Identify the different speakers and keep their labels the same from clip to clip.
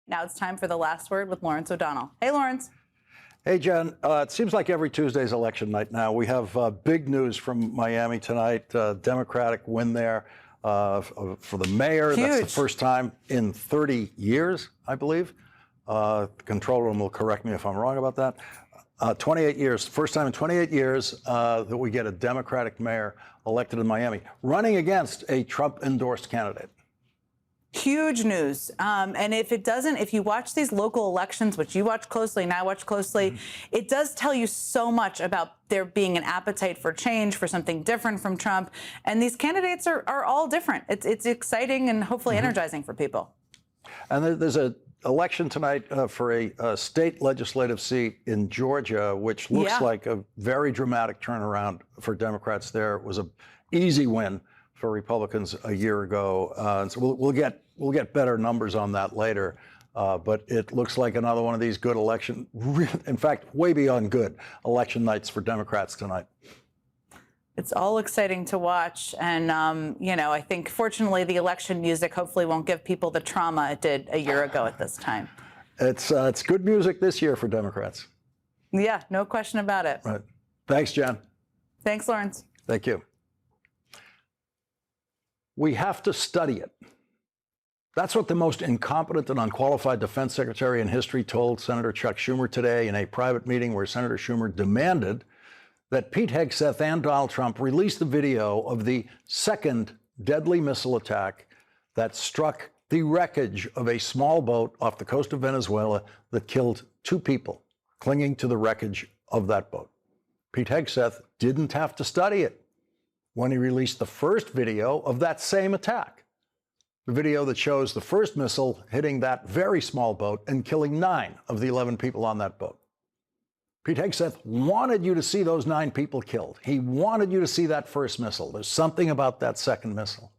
Speaker 1: Now it's time for the last word with Lawrence O'Donnell. Hey, Lawrence.
Speaker 2: Hey, Jen. It seems like every Tuesday's election night now. We have big news from Miami tonight. Democratic win there for the mayor.
Speaker 1: Huge.
Speaker 2: That's the first time in 30 years, I believe. The control room will correct me if I'm wrong about that. 28 years, first time in 28 years that we get a Democratic mayor elected in Miami, running against a Trump-endorsed candidate.
Speaker 1: Huge news. And if you watch these local elections, which you watch closely and I watch closely, it does tell you so much about there being an appetite for change, for something different from Trump. And these candidates are all different. It's exciting and hopefully energizing for people.
Speaker 2: And there's an election tonight for a state legislative seat in Georgia, which looks like a very dramatic turnaround for Democrats there. It was an easy win for Republicans a year ago. So we'll get better numbers on that later. But it looks like another one of these good election, in fact, way beyond good election nights for Democrats tonight.
Speaker 1: It's all exciting to watch. And, I think fortunately the election music hopefully won't give people the trauma it did a year ago at this time.
Speaker 2: It's good music this year for Democrats.
Speaker 1: Yeah, no question about it.
Speaker 2: Right. Thanks, Jen.
Speaker 1: Thanks, Lawrence.
Speaker 2: Thank you. We have to study it. That's what the most incompetent and unqualified defense secretary in history told Senator Chuck Schumer today in a private meeting where Senator Schumer demanded that Pete Hegseth and Donald Trump release the video of the second deadly missile attack that struck the wreckage of a small boat off the coast of Venezuela that killed 2 people clinging to the wreckage of that boat. Pete Hegseth didn't have to study it when he released the first video of that same attack. The video that shows the first missile hitting that very small boat and killing 9 of the 11 people on that boat. Pete Hegseth wanted you to see those 9 people killed. He wanted you to see that first missile. There's something about that second missile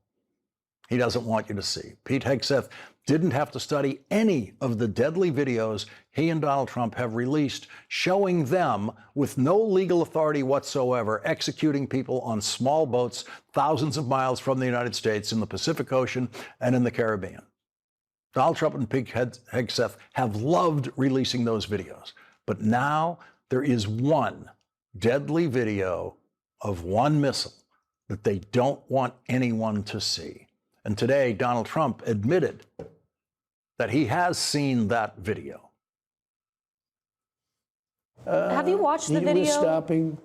Speaker 2: he doesn't want you to see. Pete Hegseth didn't have to study any of the deadly videos he and Donald Trump have released showing them, with no legal authority whatsoever, executing people on small boats thousands of miles from the United States in the Pacific Ocean and in the Caribbean. Donald Trump and Pete Hegseth have loved releasing those videos. But now there is one deadly video of one missile that they don't want anyone to see. And today, Donald Trump admitted that he has seen that video.
Speaker 3: Have you watched the video?
Speaker 4: He was stopping.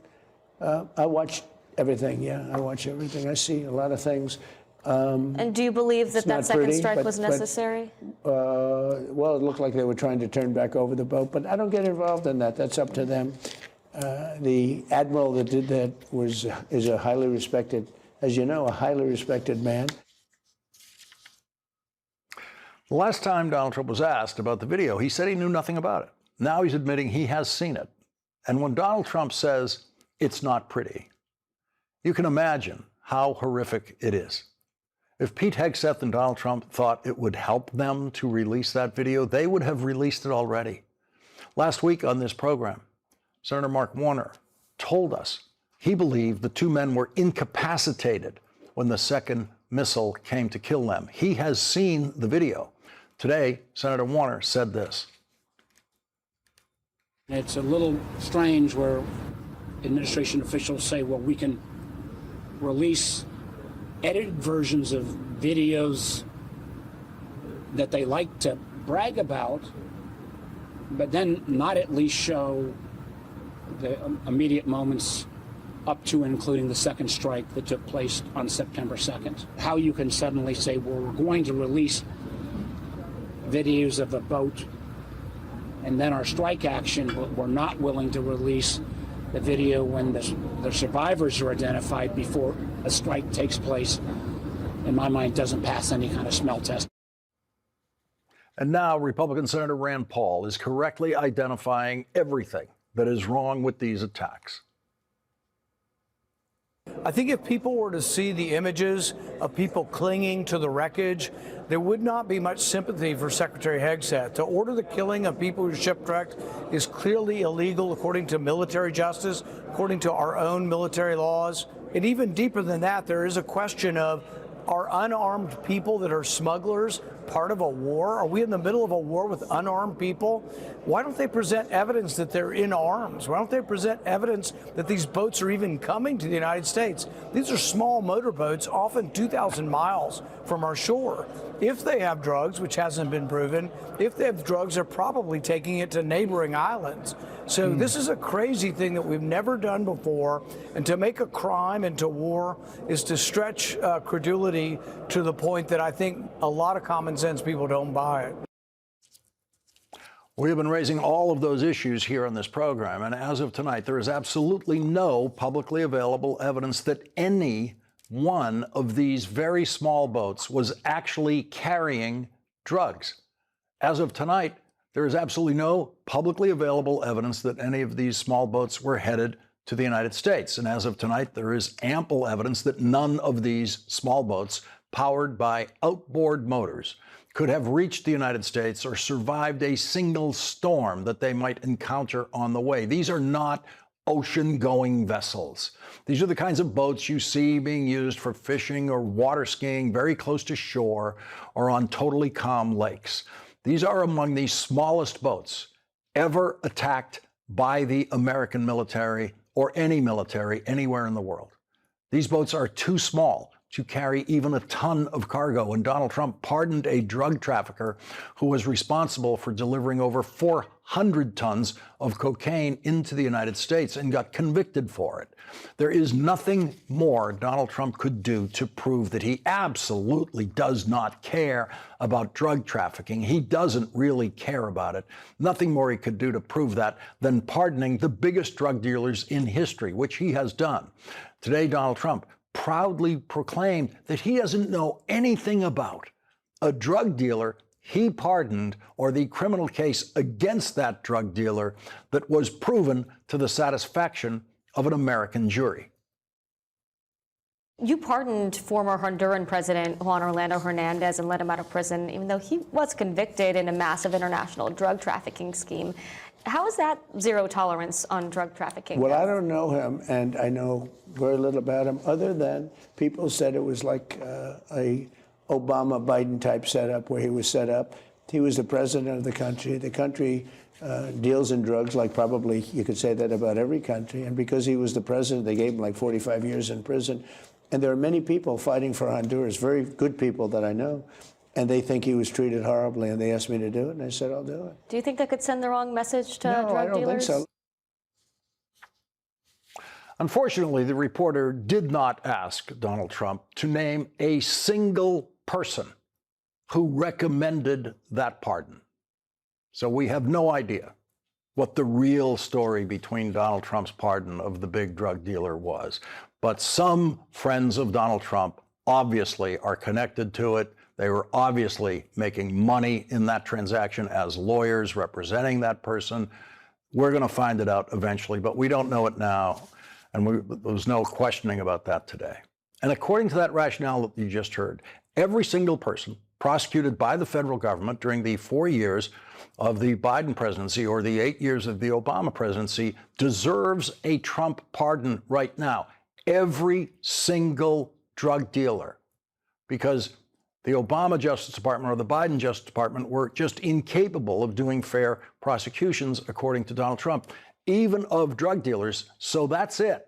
Speaker 4: I watched everything, yeah. I watch everything. I see a lot of things.
Speaker 3: And do you believe that that second strike was necessary?
Speaker 4: Well, it looked like they were trying to turn back over the boat, but I don't get involved in that. That's up to them. The admiral that did that is a highly respected, as you know, a highly respected man.
Speaker 2: The last time Donald Trump was asked about the video, he said he knew nothing about it. Now he's admitting he has seen it. And when Donald Trump says it's not pretty, you can imagine how horrific it is. If Pete Hegseth and Donald Trump thought it would help them to release that video, they would have released it already. Last week on this program, Senator Mark Warner told us he believed the 2 men were incapacitated when the second missile came to kill them. He has seen the video. Today, Senator Warner said this.
Speaker 5: It's a little strange where administration officials say, well, we can release edited versions of videos that they like to brag about, but then not at least show the immediate moments up to and including the second strike that took place on September 2nd. How you can suddenly say, well, we're going to release videos of a boat and then our strike action, but we're not willing to release the video when the survivors are identified before a strike takes place, in my mind, doesn't pass any kind of smell test.
Speaker 2: And now Republican Senator Rand Paul is correctly identifying everything that is wrong with these attacks.
Speaker 6: I think if people were to see the images of people clinging to the wreckage, there would not be much sympathy for Secretary Hegseth. To order the killing of people who are shipwrecked is clearly illegal according to military justice, according to our own military laws. And even deeper than that, there is a question of, are unarmed people that are smugglers part of a war? Are we in the middle of a war with unarmed people? Why don't they present evidence that they're in arms? Why don't they present evidence that these boats are even coming to the United States? These are small motorboats, often 2,000 miles from our shore. If they have drugs, which hasn't been proven, if they have drugs, they're probably taking it to neighboring islands. So this is a crazy thing that we've never done before. And to make a crime into war is to stretch credulity to the point that I think a lot of common sense people don't buy it.
Speaker 2: We have been raising all of those issues here on this program, and as of tonight, there is absolutely no publicly available evidence that any one of these very small boats was actually carrying drugs. As of tonight, there is absolutely no publicly available evidence that any of these small boats were headed to the United States. And as of tonight, there is ample evidence that none of these small boats powered by outboard motors could have reached the United States or survived a single storm that they might encounter on the way. These are not ocean-going vessels. These are the kinds of boats you see being used for fishing or water skiing very close to shore or on totally calm lakes. These are among the smallest boats ever attacked by the American military or any military anywhere in the world. These boats are too small to carry even a ton of cargo, and Donald Trump pardoned a drug trafficker who was responsible for delivering over 400 tons of cocaine into the United States and got convicted for it. There is nothing more Donald Trump could do to prove that he absolutely does not care about drug trafficking. He doesn't really care about it. Nothing more he could do to prove that than pardoning the biggest drug dealers in history, which he has done. Today, Donald Trump proudly proclaimed that he doesn't know anything about a drug dealer he pardoned or the criminal case against that drug dealer that was proven to the satisfaction of an American jury.
Speaker 3: You pardoned former Honduran President Juan Orlando Hernandez and let him out of prison, even though he was convicted in a massive international drug trafficking scheme. How is that zero tolerance on drug trafficking?
Speaker 4: Well, I don't know him, and I know very little about him, other than people said it was like a Obama-Biden type setup where he was set up. He was the president of the country. The country deals in drugs like probably you could say that about every country. And because he was the president, they gave him like 45 years in prison. And there are many people fighting for Honduras, very good people that I know. And they think he was treated horribly, and they asked me to do it, and I said, I'll do it.
Speaker 3: Do you think that could send the wrong message to drug dealers?
Speaker 4: No, I don't think so.
Speaker 2: Unfortunately, the reporter did not ask Donald Trump to name a single person who recommended that pardon. So we have no idea what the real story between Donald Trump's pardon of the big drug dealer was. But some friends of Donald Trump obviously are connected to it. They were obviously making money in that transaction as lawyers representing that person. We're going to find it out eventually, but we don't know it now. And there's no questioning about that today. And according to that rationale that you just heard, every single person prosecuted by the federal government during the 4 years of the Biden presidency or the 8 years of the Obama presidency deserves a Trump pardon right now. Every single drug dealer. Because the Obama Justice Department or the Biden Justice Department were just incapable of doing fair prosecutions, according to Donald Trump, even of drug dealers. So that's it.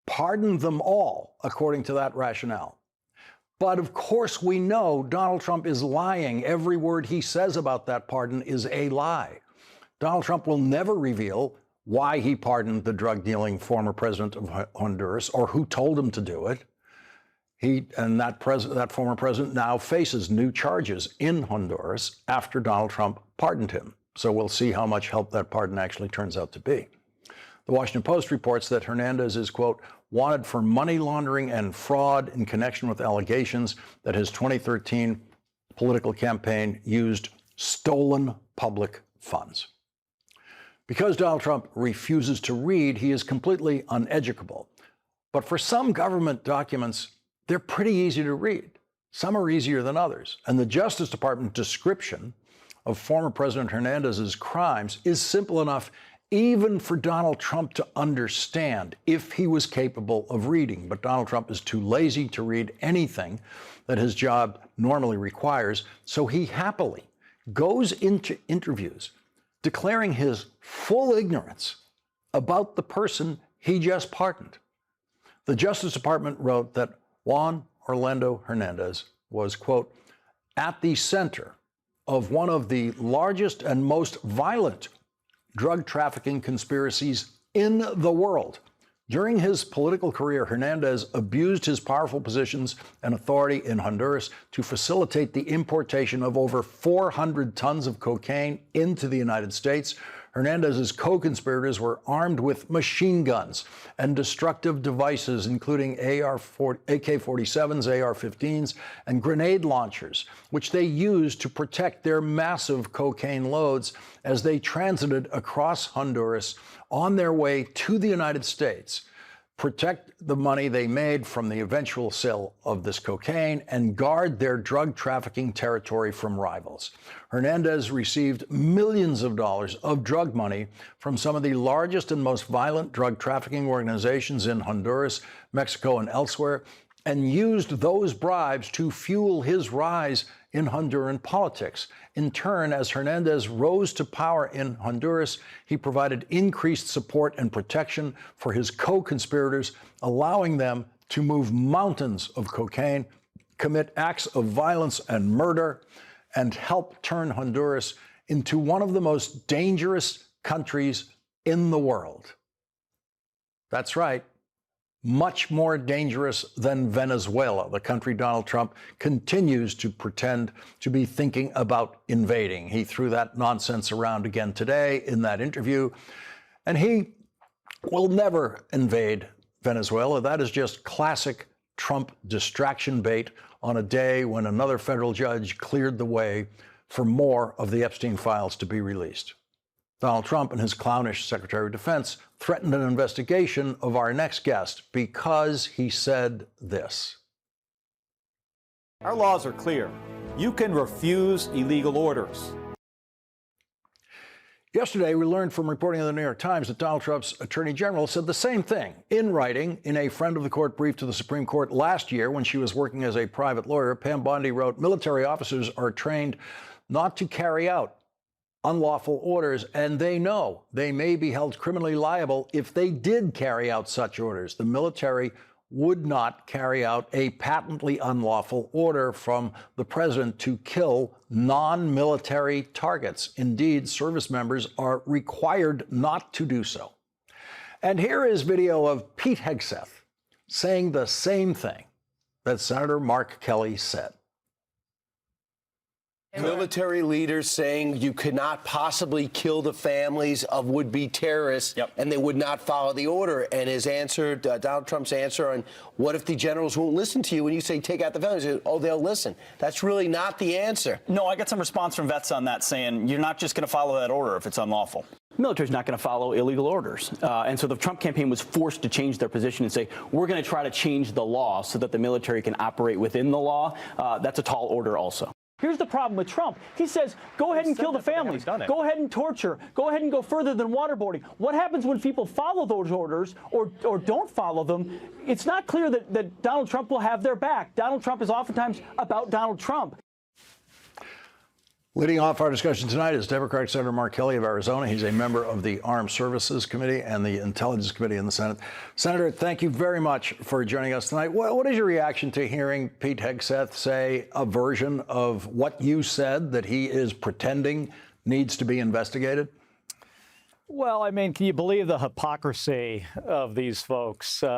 Speaker 2: Pardon them all, according to that rationale. But of course, we know Donald Trump is lying. Every word he says about that pardon is a lie. Donald Trump will never reveal why he pardoned the drug-dealing former president of Honduras or who told him to do it. That former president now faces new charges in Honduras after Donald Trump pardoned him. So we'll see how much help that pardon actually turns out to be. The Washington Post reports that Hernandez is, quote, wanted for money laundering and fraud in connection with allegations that his 2013 political campaign used stolen public funds. Because Donald Trump refuses to read, he is completely uneducable. But for some government documents, they're pretty easy to read. Some are easier than others. And the Justice Department description of former President Hernandez's crimes is simple enough, even for Donald Trump to understand if he was capable of reading. But Donald Trump is too lazy to read anything that his job normally requires, so he happily goes into interviews declaring his full ignorance about the person he just pardoned. The Justice Department wrote that Juan Orlando Hernandez was, quote, at the center of one of the largest and most violent drug trafficking conspiracies in the world. During his political career, Hernandez abused his powerful positions and authority in Honduras to facilitate the importation of over 400 tons of cocaine into the United States. Hernandez's co-conspirators were armed with machine guns and destructive devices, including AK-47s, AR-15s, and grenade launchers, which they used to protect their massive cocaine loads as they transited across Honduras on their way to the United States, protect the money they made from the eventual sale of this cocaine, and guard their drug trafficking territory from rivals. Hernandez received millions of dollars of drug money from some of the largest and most violent drug trafficking organizations in Honduras, Mexico, and elsewhere, and used those bribes to fuel his rise in Honduran politics. In turn, as Hernandez rose to power in Honduras, he provided increased support and protection for his co-conspirators, allowing them to move mountains of cocaine, commit acts of violence and murder, and help turn Honduras into one of the most dangerous countries in the world. That's right. Much more dangerous than Venezuela, the country Donald Trump continues to pretend to be thinking about invading. He threw that nonsense around again today in that interview, and he will never invade Venezuela. That is just classic Trump distraction bait on a day when another federal judge cleared the way for more of the Epstein files to be released. Donald Trump and his clownish Secretary of Defense threatened an investigation of our next guest because he said this.
Speaker 7: Our laws are clear. You can refuse illegal orders.
Speaker 2: Yesterday, we learned from reporting in the New York Times that Donald Trump's Attorney General said the same thing in writing in a friend of the court brief to the Supreme Court last year when she was working as a private lawyer. Pam Bondi wrote, military officers are trained not to carry out unlawful orders, and they know they may be held criminally liable if they did carry out such orders. The military would not carry out a patently unlawful order from the president to kill non-military targets. Indeed, service members are required not to do so. And here is video of Pete Hegseth saying the same thing that Senator Mark Kelly said.
Speaker 8: Military leaders saying you could not possibly kill the families of would-be terrorists, and they would not follow the order. And his answer, Donald Trump's answer on what if the generals won't listen to you when you say take out the families? Oh, they'll listen. That's really not the answer.
Speaker 9: No, I got some response from vets on that saying you're not just going to follow that order if it's unlawful.
Speaker 10: The military's not going to follow illegal orders. And so the Trump campaign was forced to change their position and say, we're going to try to change the law so that the military can operate within the law. That's a tall order also.
Speaker 11: Here's the problem with Trump. He says, go ahead and kill the families. Go ahead and torture. Go ahead and go further than waterboarding. What happens when people follow those orders or don't follow them? It's not clear that Donald Trump will have their back. Donald Trump is oftentimes about Donald Trump.
Speaker 2: Leading off our discussion tonight is Democratic Senator Mark Kelly of Arizona. He's a member of the Armed Services Committee and the Intelligence Committee in the Senate. Senator, thank you very much for joining us tonight. What is your reaction to hearing Pete Hegseth say a version of what you said that he is pretending needs to be investigated?
Speaker 11: Well, I mean, can you believe the hypocrisy of these folks? You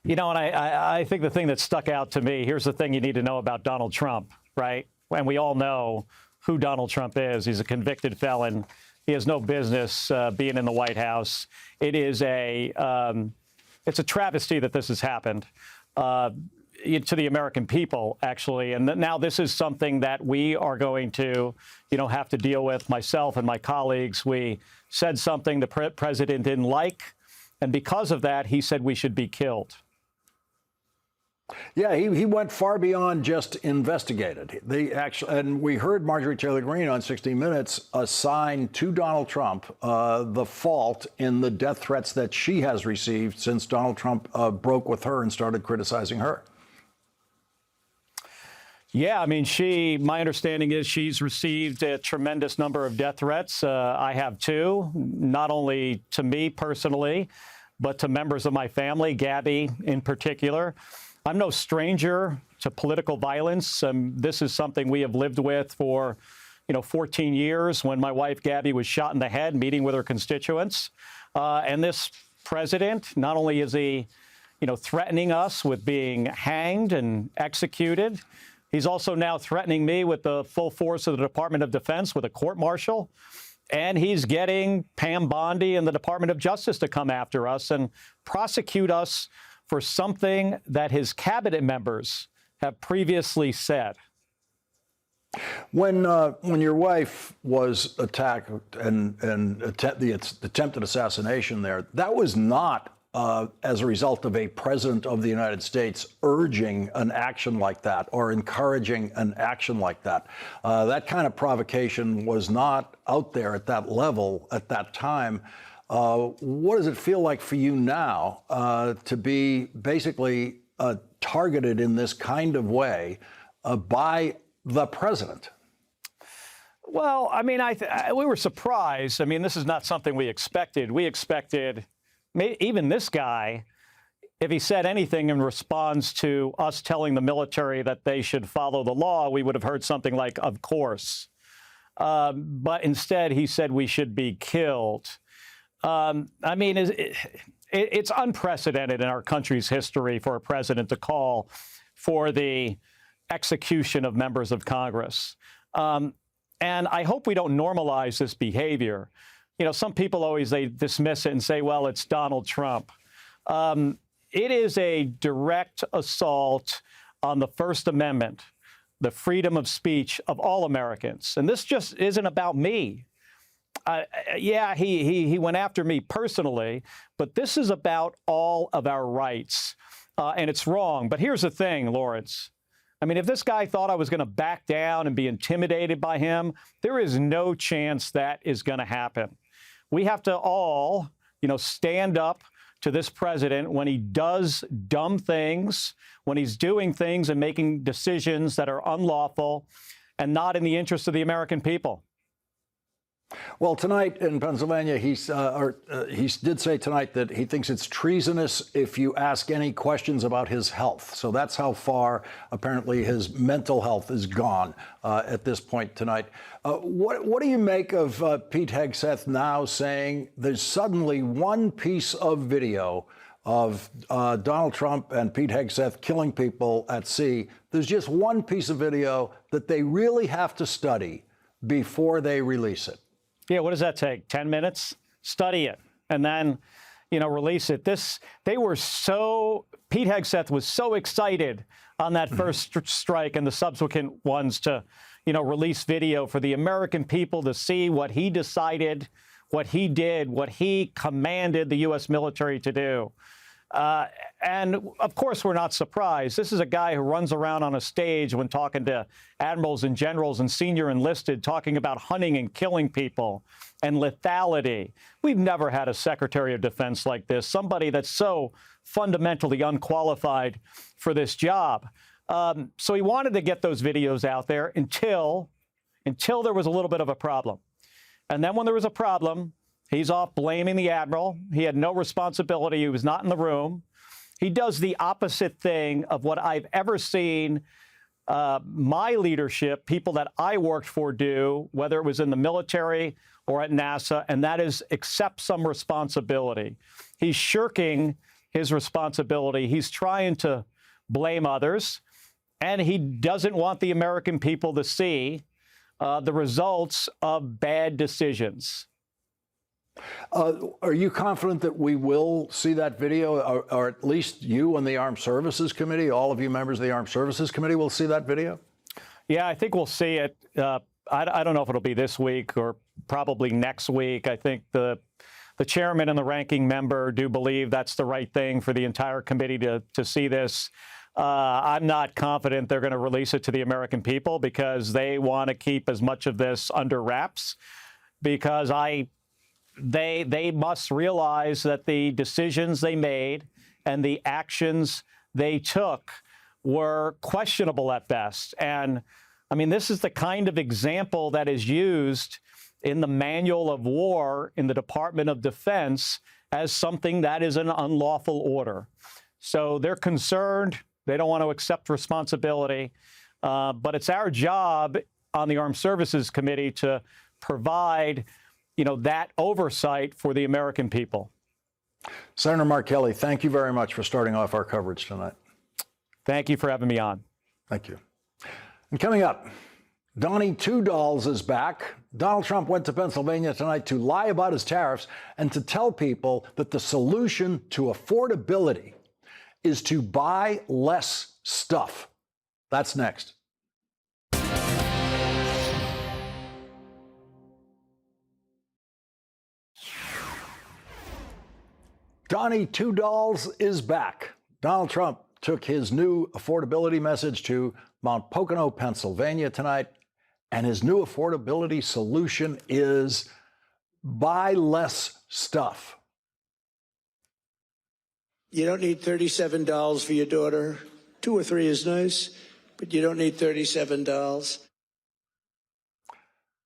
Speaker 11: know, and I think the thing that stuck out to me, here's the thing you need to know about Donald Trump, right? And we all know who Donald Trump is. He's a convicted felon. He has no business being in the White House. It is it's a travesty that this has happened to the American people, actually. And now this is something that we are going to, have to deal with. Myself and my colleagues, we said something the president didn't like, and because of that, he said we should be killed.
Speaker 2: Yeah, he went far beyond just investigated. And we heard Marjorie Taylor Greene on 60 Minutes assign to Donald Trump the fault in the death threats that she has received since Donald Trump broke with her and started criticizing her.
Speaker 11: Yeah, I mean, my understanding is she's received a tremendous number of death threats. I have too, not only to me personally, but to members of my family, Gabby in particular. I'm no stranger to political violence. This is something we have lived with for, 14 years when my wife, Gabby, was shot in the head meeting with her constituents. And this president, not only is he, threatening us with being hanged and executed, he's also now threatening me with the full force of the Department of Defense with a court-martial. And he's getting Pam Bondi and the Department of Justice to come after us and prosecute us for something that his cabinet members have previously said.
Speaker 2: When your wife was attacked and the attempted assassination there, that was not as a result of a president of the United States urging an action like that or encouraging an action like that. That kind of provocation was not out there at that level at that time. What does it feel like for you now to be basically targeted in this kind of way by the president?
Speaker 11: Well, I mean, we were surprised. I mean, this is not something we expected. We expected even this guy, if he said anything in response to us telling the military that they should follow the law, we would have heard something like, of course. But instead, he said we should be killed. I mean, it's unprecedented in our country's history for a president to call for the execution of members of Congress. And I hope we don't normalize this behavior. Some people they dismiss it and say, well, it's Donald Trump. It is a direct assault on the First Amendment, the freedom of speech of all Americans. And this just isn't about me. Yeah, he went after me personally, but this is about all of our rights. And it's wrong. But here's the thing, Lawrence. I mean, if this guy thought I was going to back down and be intimidated by him, there is no chance that is going to happen. We have to all, stand up to this president when he does dumb things, when he's doing things and making decisions that are unlawful and not in the interest of the American people.
Speaker 2: Well, tonight in Pennsylvania, he did say tonight that he thinks it's treasonous if you ask any questions about his health. So that's how far, apparently, his mental health is gone at this point tonight. What do you make of Pete Hegseth now saying there's suddenly one piece of video of Donald Trump and Pete Hegseth killing people at sea? There's just one piece of video that they really have to study before they release it.
Speaker 11: Yeah, what does that take? 10 minutes? Study it and then, release it. Pete Hegseth was so excited on that first strike and the subsequent ones to, release video for the American people to see what he decided, what he did, what he commanded the U.S. military to do. And of course, we're not surprised. This is a guy who runs around on a stage when talking to admirals and generals and senior enlisted, talking about hunting and killing people and lethality. We've never had a Secretary of Defense like this, somebody that's so fundamentally unqualified for this job. So he wanted to get those videos out there until there was a little bit of a problem. And then when there was a problem, he's off blaming the admiral. He had no responsibility. He was not in the room. He does the opposite thing of what I've ever seen my leadership, people that I worked for, do, whether it was in the military or at NASA, and that is accept some responsibility. He's shirking his responsibility. He's trying to blame others, and he doesn't want the American people to see the results of bad decisions.
Speaker 2: Are you confident that we will see that video, or at least you and the Armed Services Committee, all of you members of the Armed Services Committee will see that video?
Speaker 11: Yeah, I think we'll see it. I don't know if it'll be this week or probably next week. I think the chairman and the ranking member do believe that's the right thing for the entire committee to see this. I'm not confident they're going to release it to the American people because they want to keep as much of this under wraps. Because they must realize that the decisions they made and the actions they took were questionable at best. And I mean, this is the kind of example that is used in the manual of war in the Department of Defense as something that is an unlawful order. So they're concerned. They don't want to accept responsibility. But it's our job on the Armed Services Committee to provide, that oversight for the American people.
Speaker 2: Senator Mark Kelly, thank you very much for starting off our coverage tonight.
Speaker 11: Thank you for having me on.
Speaker 2: Thank you. And coming up, Donnie Two Dolls is back. Donald Trump went to Pennsylvania tonight to lie about his tariffs and to tell people that the solution to affordability is to buy less stuff. That's next. Donnie Two Dolls is back. Donald Trump took his new affordability message to Mount Pocono, Pennsylvania tonight, and his new affordability solution is buy less stuff.
Speaker 4: You don't need $37 for your daughter. 2 or 3 is nice, but you don't need $37.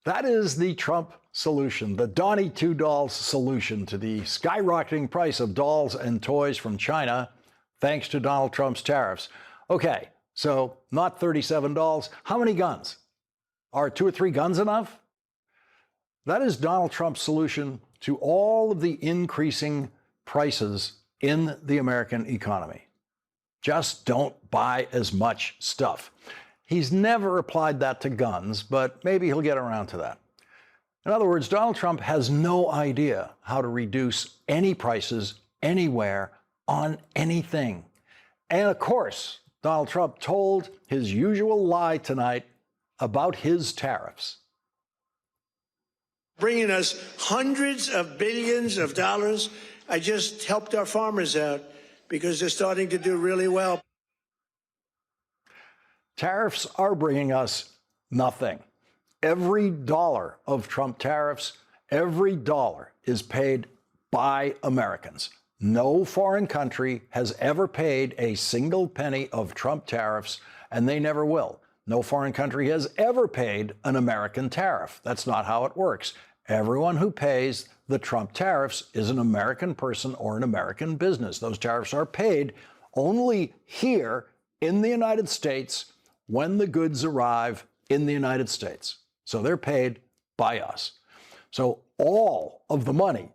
Speaker 2: That is the Trump solution, the Donnie Two Dolls solution to the skyrocketing price of dolls and toys from China, thanks to Donald Trump's tariffs. Okay, so not $37. How many guns? Are 2 or 3 guns enough? That is Donald Trump's solution to all of the increasing prices in the American economy. Just don't buy as much stuff. He's never applied that to guns, but maybe he'll get around to that. In other words, Donald Trump has no idea how to reduce any prices anywhere on anything. And of course, Donald Trump told his usual lie tonight about his tariffs.
Speaker 4: Bringing us hundreds of billions of dollars. I just helped our farmers out because they're starting to do really well.
Speaker 2: Tariffs are bringing us nothing. Every dollar of Trump tariffs, every dollar is paid by Americans. No foreign country has ever paid a single penny of Trump tariffs, and they never will. No foreign country has ever paid an American tariff. That's not how it works. Everyone who pays the Trump tariffs is an American person or an American business. Those tariffs are paid only here in the United States when the goods arrive in the United States. So they're paid by us. So all of the money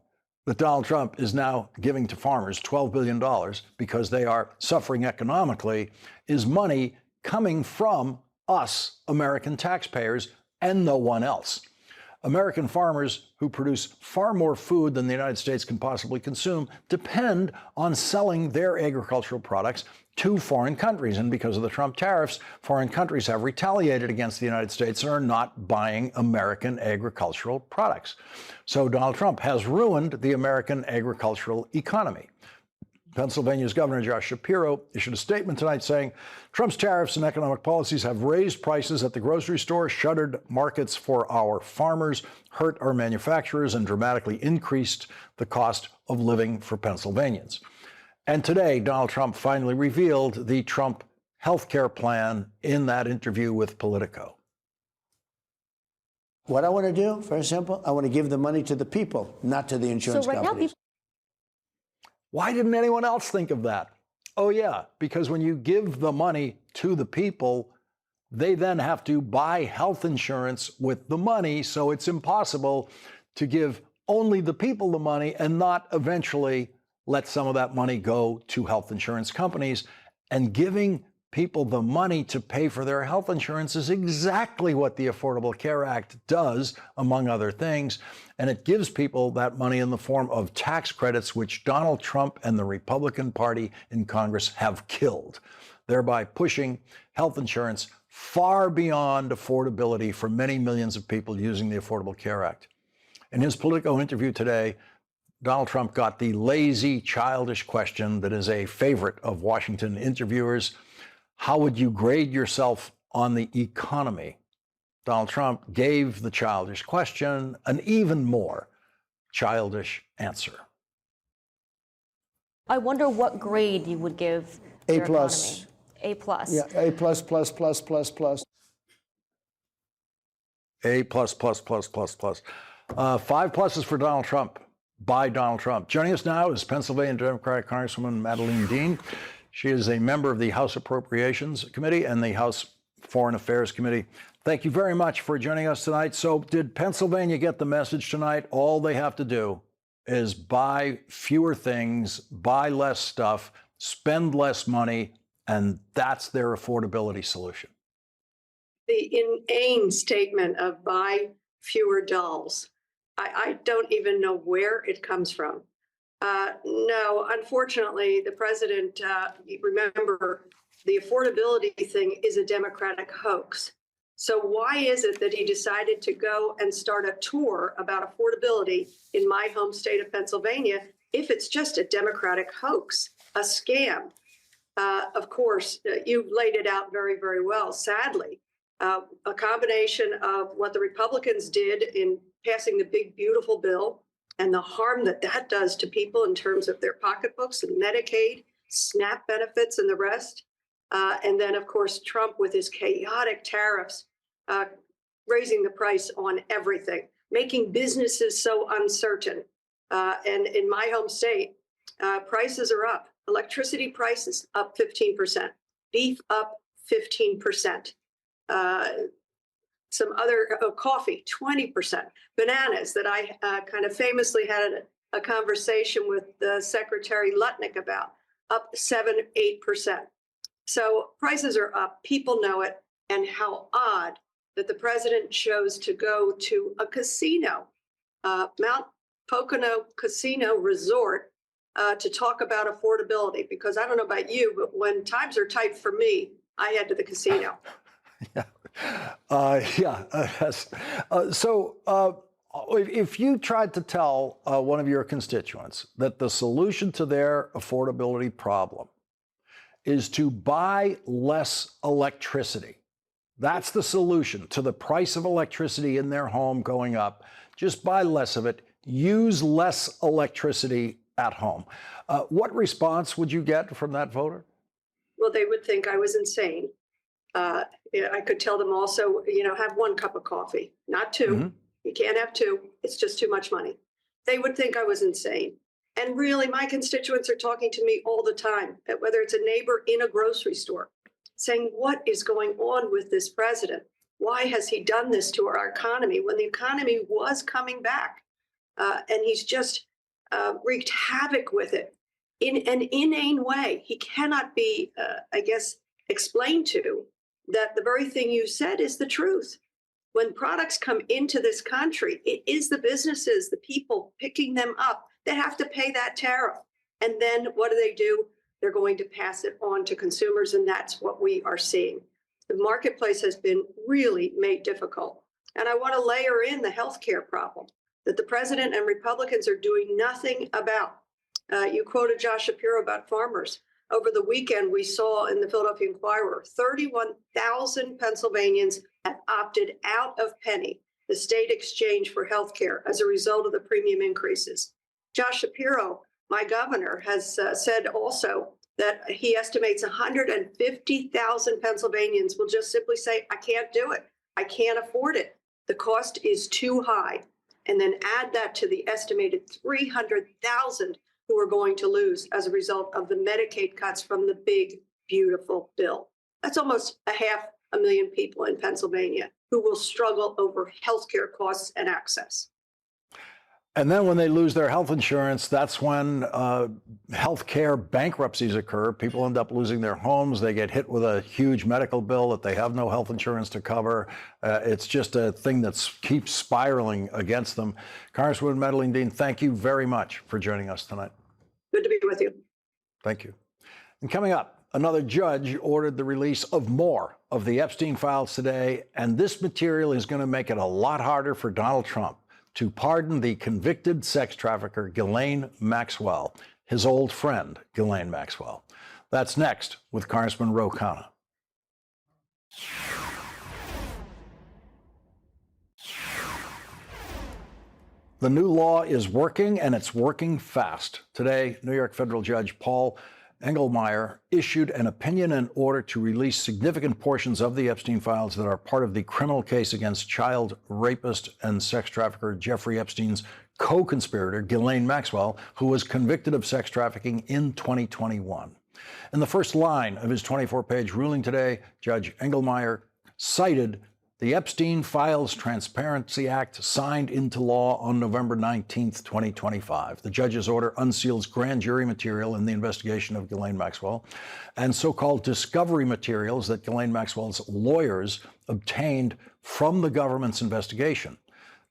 Speaker 2: that Donald Trump is now giving to farmers, $12 billion, because they are suffering economically, is money coming from us, American taxpayers, and no one else. American farmers who produce far more food than the United States can possibly consume depend on selling their agricultural products to foreign countries. And because of the Trump tariffs, foreign countries have retaliated against the United States and are not buying American agricultural products. So Donald Trump has ruined the American agricultural economy. Pennsylvania's Governor Josh Shapiro issued a statement tonight saying Trump's tariffs and economic policies have raised prices at the grocery store, shuttered markets for our farmers, hurt our manufacturers, and dramatically increased the cost of living for Pennsylvanians. And today, Donald Trump finally revealed the Trump health care plan in that interview with Politico.
Speaker 4: What I want to do, very simple, I want to give the money to the people, not to the insurance companies.
Speaker 2: Why didn't anyone else think of that? Oh, yeah, because when you give the money to the people, they then have to buy health insurance with the money. So it's impossible to give only the people the money and not eventually let some of that money go to health insurance companies. And giving people the money to pay for their health insurance is exactly what the Affordable Care Act does, among other things. And it gives people that money in the form of tax credits, which Donald Trump and the Republican Party in Congress have killed, thereby pushing health insurance far beyond affordability for many millions of people using the Affordable Care Act. In his Politico interview today, Donald Trump got the lazy, childish question that is a favorite of Washington interviewers. how would you grade yourself on the economy? Donald Trump gave the childish question an even more childish answer.
Speaker 3: I wonder what grade you would give
Speaker 4: A
Speaker 3: your
Speaker 4: plus.
Speaker 3: economy. A plus.
Speaker 4: Yeah, A plus, plus, plus, plus, plus.
Speaker 2: A plus, plus, plus, plus, plus. 5 pluses for Donald Trump, by Donald Trump. Joining us now is Pennsylvania Democratic Congresswoman Madeleine Dean. She is a member of the House Appropriations Committee and the House Foreign Affairs Committee. Thank you very much for joining us tonight. So did Pennsylvania get the message tonight? All they have to do is buy fewer things, buy less stuff, spend less money, and that's their affordability solution.
Speaker 12: The inane statement of buy fewer dolls, I don't even know where it comes from. No, unfortunately, the president, remember, the affordability thing is a Democratic hoax. So why is it that he decided to go and start a tour about affordability in my home state of Pennsylvania if it's just a Democratic hoax, a scam? Of course, you laid it out very, very well, sadly. A combination of what the Republicans did in passing the big, beautiful bill and the harm that that does to people in terms of their pocketbooks and Medicaid, SNAP benefits, and the rest. And then, of course, Trump with his chaotic tariffs, raising the price on everything, making businesses so uncertain. And in my home state, prices are up. Electricity prices up 15%, beef up 15%. Some other coffee, 20%. Bananas that I kind of famously had a conversation with Secretary Lutnick about, up 7-8%. So prices are up. People know it. And how odd that the president chose to go to a casino, Mount Pocono Casino Resort, to talk about affordability. Because I don't know about you, but when times are tight for me, I head to the casino.
Speaker 2: If you tried to tell one of your constituents that the solution to their affordability problem is to buy less electricity, that's the solution to the price of electricity in their home going up, just buy less of it, use less electricity at home. What response would you get from that voter?
Speaker 12: Well, they would think I was insane. I could tell them also, have 1 cup of coffee, not 2. Mm-hmm. You can't have 2. It's just too much money. They would think I was insane. And really, my constituents are talking to me all the time, whether it's a neighbor in a grocery store, saying, what is going on with this president? Why has he done this to our economy when the economy was coming back? And he's just wreaked havoc with it in an inane way. He cannot be, explained to that the very thing you said is the truth. When products come into this country, it is the businesses, the people picking them up that have to pay that tariff. And then what do? They're going to pass it on to consumers, and that's what we are seeing. The marketplace has been really made difficult. And I want to layer in the healthcare problem that the president and Republicans are doing nothing about. You quoted Josh Shapiro about farmers. Over the weekend, we saw in the Philadelphia Inquirer, 31,000 Pennsylvanians have opted out of Penny, the state exchange for healthcare, as a result of the premium increases. Josh Shapiro, my governor, has said also that he estimates 150,000 Pennsylvanians will just simply say, I can't do it. I can't afford it. The cost is too high. And then add that to the estimated 300,000 who are going to lose as a result of the Medicaid cuts from the big, beautiful bill. That's almost 500,000 people in Pennsylvania who will struggle over healthcare costs and access.
Speaker 2: And then when they lose their health insurance, that's when healthcare bankruptcies occur. People end up losing their homes. They get hit with a huge medical bill that they have no health insurance to cover. It's just a thing that keeps spiraling against them. Congresswoman Madeleine Dean, thank you very much for joining us tonight.
Speaker 12: Good to be with you.
Speaker 2: Thank you. And coming up, another judge ordered the release of more of the Epstein files today, and this material is going to make it a lot harder for Donald Trump to pardon the convicted sex trafficker Ghislaine Maxwell, his old friend Ghislaine Maxwell. That's next with Congressman Ro Khanna. The new law is working, and it's working fast. Today, New York federal judge Paul Engelmeyer issued an opinion and order to release significant portions of the Epstein files that are part of the criminal case against child rapist and sex trafficker Jeffrey Epstein's co-conspirator, Ghislaine Maxwell, who was convicted of sex trafficking in 2021. In the first line of his 24-page ruling today, Judge Engelmeyer cited the Epstein Files Transparency Act signed into law on November 19, 2025. The judge's order unseals grand jury material in the investigation of Ghislaine Maxwell and so-called discovery materials that Ghislaine Maxwell's lawyers obtained from the government's investigation.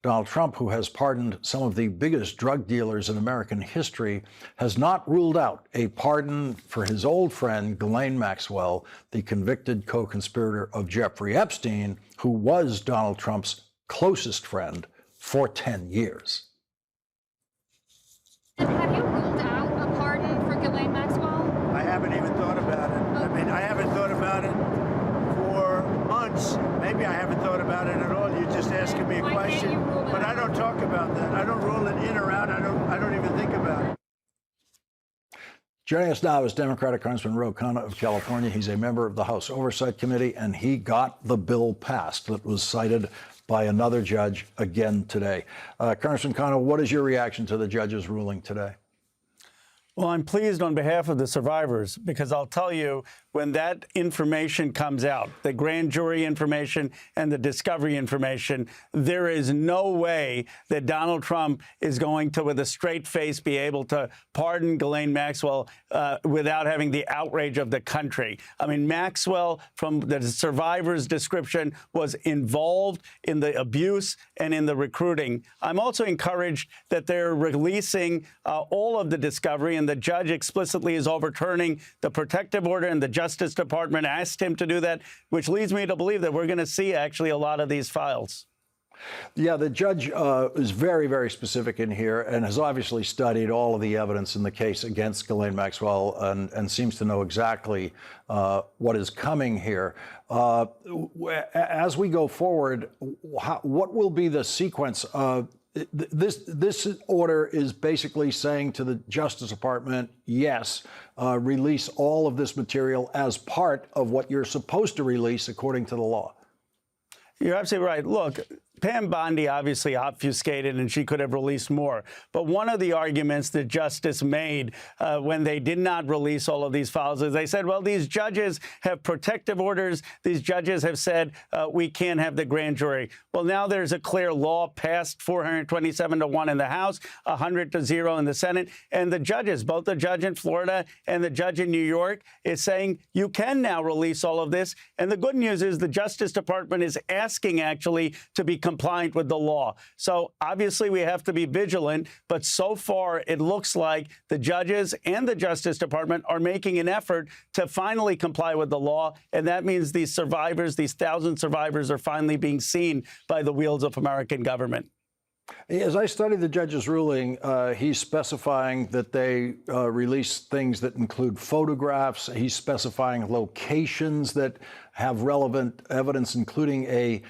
Speaker 2: Donald Trump, who has pardoned some of the biggest drug dealers in American history, has not ruled out a pardon for his old friend, Ghislaine Maxwell, the convicted co-conspirator of Jeffrey Epstein, who was Donald Trump's closest friend for 10 years.
Speaker 3: Have you ruled out a pardon for Ghislaine Maxwell?
Speaker 4: I haven't even thought about it. I mean, I haven't thought about it for months. Maybe I haven't thought about it at all. You're just asking me a question. But I don't talk about that. I don't rule it in or out. I don't even think about it.
Speaker 2: Joining us now is Democratic Congressman Ro Khanna of California. He's a member of the House Oversight Committee, and he got the bill passed that was cited by another judge again today. Congressman Khanna, what is your reaction to the judge's ruling today?
Speaker 13: Well, I'm pleased on behalf of the survivors, because I'll tell you, when that information comes out, the grand jury information and the discovery information, there is no way that Donald Trump is going to, with a straight face, be able to pardon Ghislaine Maxwell without having the outrage of the country. I mean, Maxwell, from the survivor's description, was involved in the abuse and in the recruiting. I'm also encouraged that they're releasing all of the discovery, and the judge explicitly is overturning the protective order, and the Justice Department asked him to do that, which leads me to believe that we're going to see actually a lot of these files.
Speaker 2: Yeah, the judge is very, very specific in here and has obviously studied all of the evidence in the case against Ghislaine Maxwell and seems to know exactly what is coming here. As we go forward, what will be the sequence of this order is basically saying to the Justice Department, yes, release all of this material as part of what you're supposed to release according to the law.
Speaker 13: You're absolutely right. Look, Pam Bondi obviously obfuscated, and she could have released more. But one of the arguments that Justice made when they did not release all of these files is they said, well, these judges have protective orders. These judges have said we can't have the grand jury. Well, now there's a clear law passed 427-1 in the House, 100-0 in the Senate. And the judges, both the judge in Florida and the judge in New York, is saying you can now release all of this. And the good news is the Justice Department is asking actually to be compliant with the law. So obviously we have to be vigilant, but so far it looks like the judges and the Justice Department are making an effort to finally comply with the law. And that means these survivors, these 1,000 survivors, are finally being seen by the wheels of American government.
Speaker 2: As I study the judge's ruling, he's specifying that they release things that include photographs. He's specifying locations that have relevant evidence, including a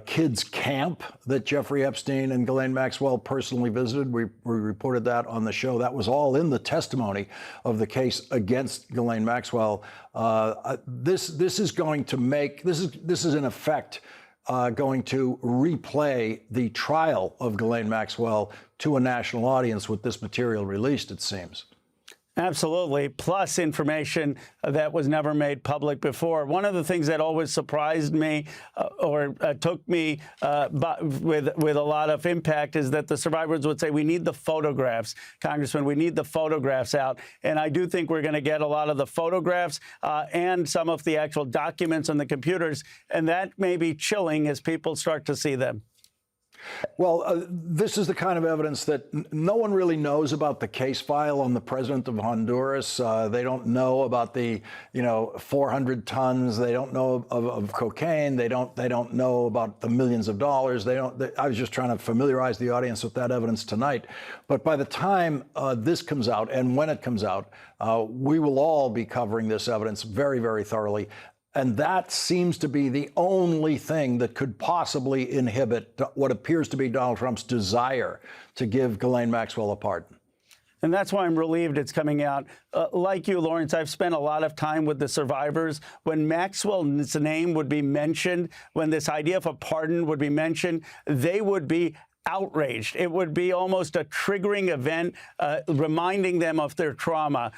Speaker 2: kids' camp that Jeffrey Epstein and Ghislaine Maxwell personally visited. We reported that on the show. That was all in the testimony of the case against Ghislaine Maxwell. This is going to make this is in effect going to replay the trial of Ghislaine Maxwell to a national audience with this material released, it seems.
Speaker 13: Absolutely, plus information that was never made public before. One of the things that always surprised me or took me with a lot of impact is that the survivors would say, we need the photographs, Congressman, we need the photographs out. And I do think we're going to get a lot of the photographs and some of the actual documents on the computers, and that may be chilling as people start to see them.
Speaker 2: Well, this is the kind of evidence that no one really knows about the case file on the president of Honduras. They don't know about the, 400 tons. They don't know of cocaine. They don't know about the millions of dollars. I was just trying to familiarize the audience with that evidence tonight. But by the time this comes out, and when it comes out, we will all be covering this evidence very, very thoroughly. And that seems to be the only thing that could possibly inhibit what appears to be Donald Trump's desire to give Ghislaine Maxwell a pardon.
Speaker 13: And that's why I'm relieved it's coming out. Like you, Lawrence, I've spent a lot of time with the survivors. When Maxwell's name would be mentioned, when this idea of a pardon would be mentioned, they would be outraged. It would be almost a triggering event, reminding them of their trauma.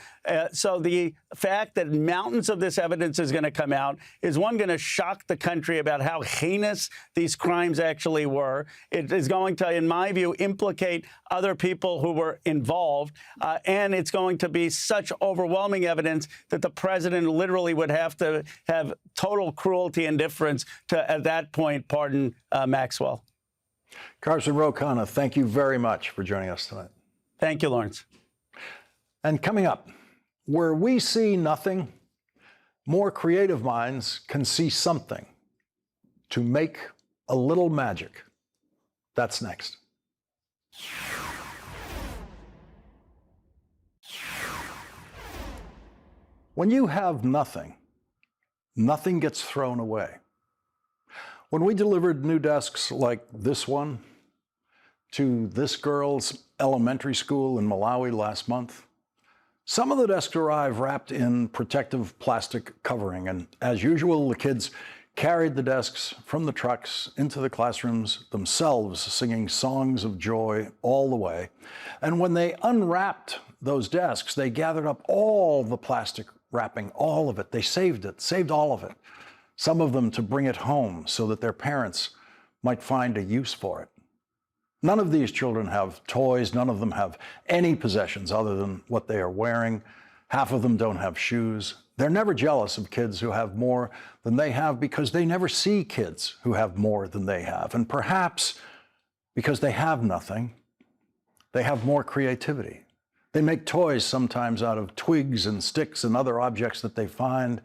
Speaker 13: So the fact that mountains of this evidence is going to come out is, one, going to shock the country about how heinous these crimes actually were. It is going to, in my view, implicate other people who were involved. And it's going to be such overwhelming evidence that the president literally would have to have total cruelty and indifference to, at that point, pardon Maxwell.
Speaker 2: Carson Ro Khanna, thank you very much for joining us tonight.
Speaker 13: Thank you, Lawrence.
Speaker 2: And coming up, where we see nothing, more creative minds can see something to make a little magic. That's next. When you have nothing, nothing gets thrown away. When we delivered new desks like this one to this girl's elementary school in Malawi last month, some of the desks arrived wrapped in protective plastic covering. And as usual, the kids carried the desks from the trucks into the classrooms themselves, singing songs of joy all the way. And when they unwrapped those desks, they gathered up all the plastic wrapping, all of it. They saved it, saved all of it. Some of them to bring it home so that their parents might find a use for it. None of these children have toys. None of them have any possessions other than what they are wearing. Half of them don't have shoes. They're never jealous of kids who have more than they have because they never see kids who have more than they have. And perhaps because they have nothing, they have more creativity. They make toys sometimes out of twigs and sticks and other objects that they find.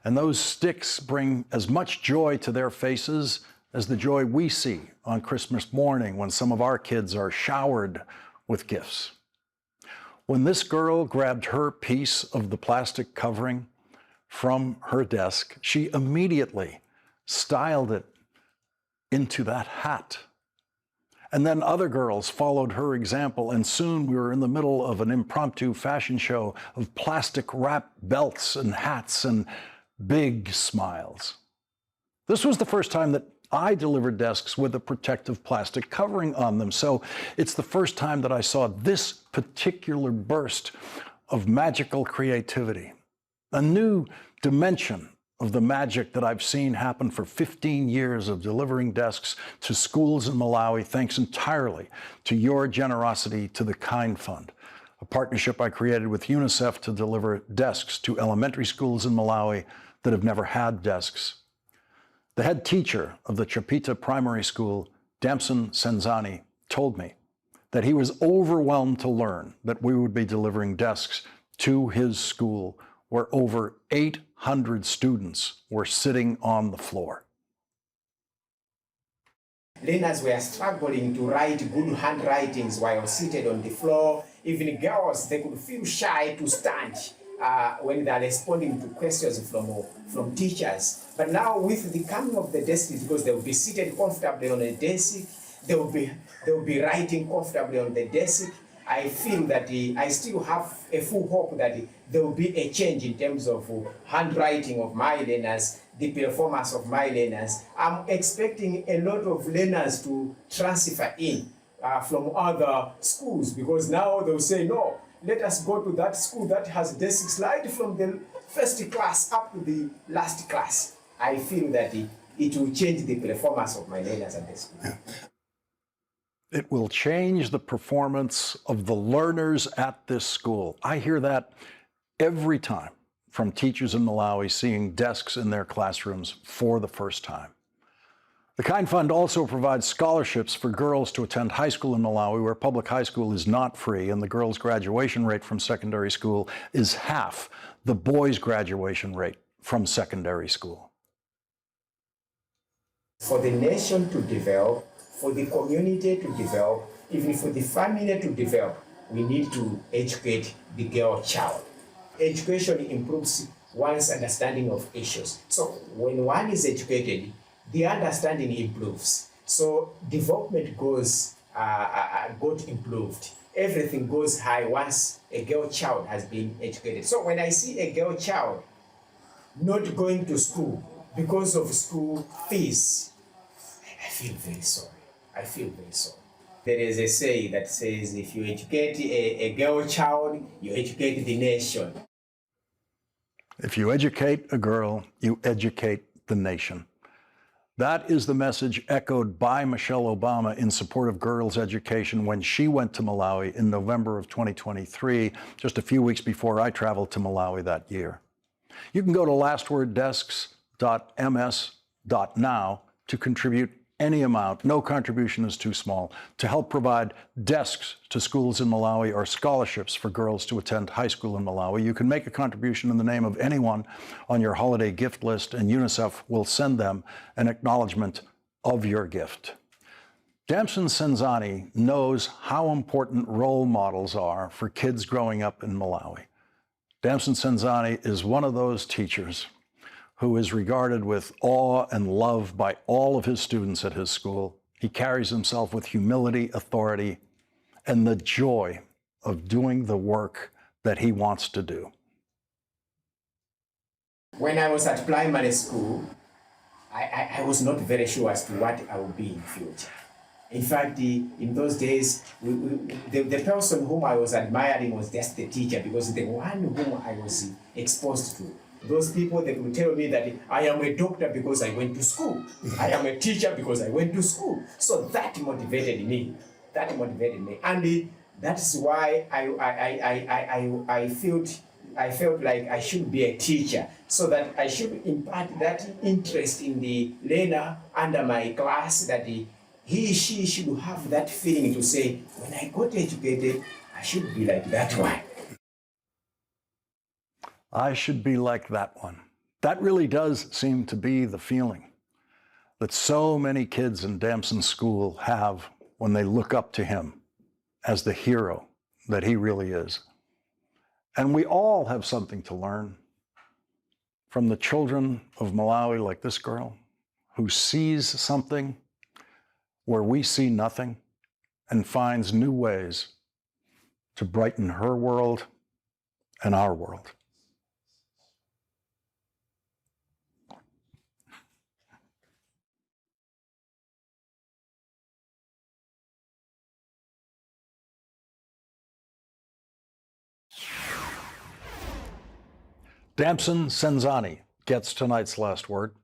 Speaker 2: And those sticks bring as much joy to their faces as the joy we see on Christmas morning when some of our kids are showered with gifts. When this girl grabbed her piece of the plastic covering from her desk, she immediately styled it into that hat. And then other girls followed her example, and soon we were in the middle of an impromptu fashion show of plastic wrap belts and hats and big smiles. This was the first time that I delivered desks with a protective plastic covering on them, so it's the first time that I saw this particular burst of magical creativity, a new dimension of the magic that I've seen happen for 15 years of delivering desks to schools in Malawi, thanks entirely to your generosity to the Kind Fund, a partnership I created with UNICEF to deliver desks to elementary schools in Malawi that have never had desks. The head teacher of the Chapita Primary School, Damson Senzani, told me that he was overwhelmed to learn that we would be delivering desks to his school where over 800 students were sitting on the floor.
Speaker 14: Learners were struggling to write good handwritings while seated on the floor. Even girls, they could feel shy to stand when they're responding to questions from teachers. But now with the coming of the desk, because they will be seated comfortably on a desk, they will be writing comfortably on the desk. I feel that I still have a full hope that there will be a change in terms of handwriting of my learners, the performance of my learners. I'm expecting a lot of learners to transfer in from other schools, because now they'll say, no, let us go to that school that has desks right from the first class up to the last class. I feel that it will change the performance of my learners at the school.
Speaker 2: It will change the performance of the learners at this school. I hear that every time from teachers in Malawi seeing desks in their classrooms for the first time. The Kind Fund also provides scholarships for girls to attend high school in Malawi, where public high school is not free, and the girls' graduation rate from secondary school is half the boys' graduation rate from secondary school.
Speaker 14: For the nation to develop, for the community to develop, even for the family to develop, we need to educate the girl child. Education improves one's understanding of issues. So when one is educated, the understanding improves. So development got improved. Everything goes high once a girl child has been educated. So when I see a girl child not going to school because of school fees, I feel very sorry. I feel very sorry. There is a saying that says, if you educate a girl child, you educate the nation.
Speaker 2: If you educate a girl, you educate the nation. That is the message echoed by Michelle Obama in support of girls' education when she went to Malawi in November of 2023, just a few weeks before I traveled to Malawi that year. You can go to lastworddesks.ms.now to contribute any amount. No contribution is too small to help provide desks to schools in Malawi or scholarships for girls to attend high school in Malawi. You can make a contribution in the name of anyone on your holiday gift list, and UNICEF will send them an acknowledgement of your gift. Damson Senzani knows how important role models are for kids growing up in Malawi. Damson Senzani is one of those teachers who is regarded with awe and love by all of his students at his school. He carries himself with humility, authority, and the joy of doing the work that he wants to do.
Speaker 14: When I was at primary school, I was not very sure as to what I would be in future. In fact, in those days, the person whom I was admiring was just the teacher, because the one whom I was exposed to. Those people, they would tell me that I am a doctor because I went to school. I am a teacher because I went to school. So that motivated me. That motivated me. And that's why I felt like I should be a teacher, so that I should impart that interest in the learner under my class, that he, she should have that feeling to say, when I got educated, I should be like that one.
Speaker 2: I should be like that one. That really does seem to be the feeling that so many kids in Damson School have when they look up to him as the hero that he really is. And we all have something to learn from the children of Malawi, like this girl, who sees something where we see nothing and finds new ways to brighten her world and our world. Damson Senzani gets tonight's last word.